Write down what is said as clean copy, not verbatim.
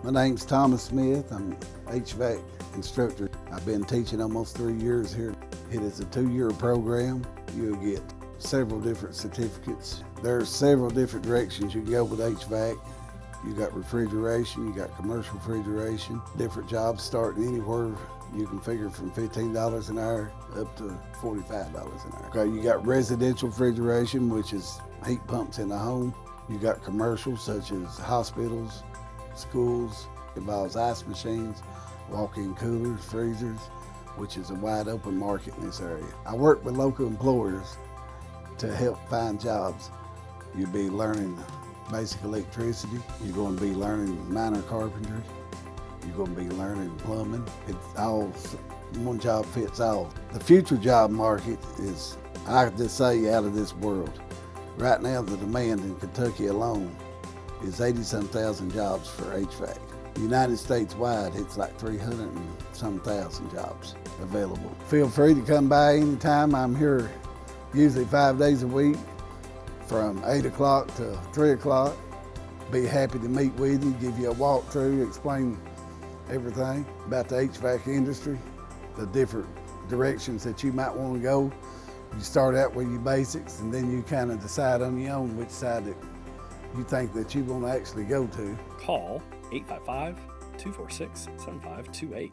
My name's Thomas Smith. I'm HVAC instructor. I've been teaching almost 3 years here. It is a 2-year program. You'll get several different certificates. There's several different directions you can go with HVAC. You got refrigeration, you got commercial refrigeration. Different jobs starting anywhere. You can figure from $15 an hour up to $45 an hour. Okay, you got residential refrigeration, which is heat pumps in the home. You got commercial, such as hospitals, schools, involves ice machines, walk-in coolers, freezers, which is a wide open market in this area. I work with local employers to help find jobs. You'll be learning basic electricity. You're going to be learning minor carpentry. You're going to be learning plumbing. It's all, one job fits all. The future job market is, I just say, out of this world. Right now, the demand in Kentucky alone is 80-some thousand jobs for HVAC. United States wide, it's like 300-some thousand jobs available. Feel free to come by anytime. I'm here usually 5 days a week from 8 o'clock to 3 o'clock. Be happy to meet with you, give you a walkthrough, explain everything about the HVAC industry, the different directions that you might want to go. You start out with your basics and then you kind of decide on your own which side that you think that you want to actually go to. Call 855-246-7528.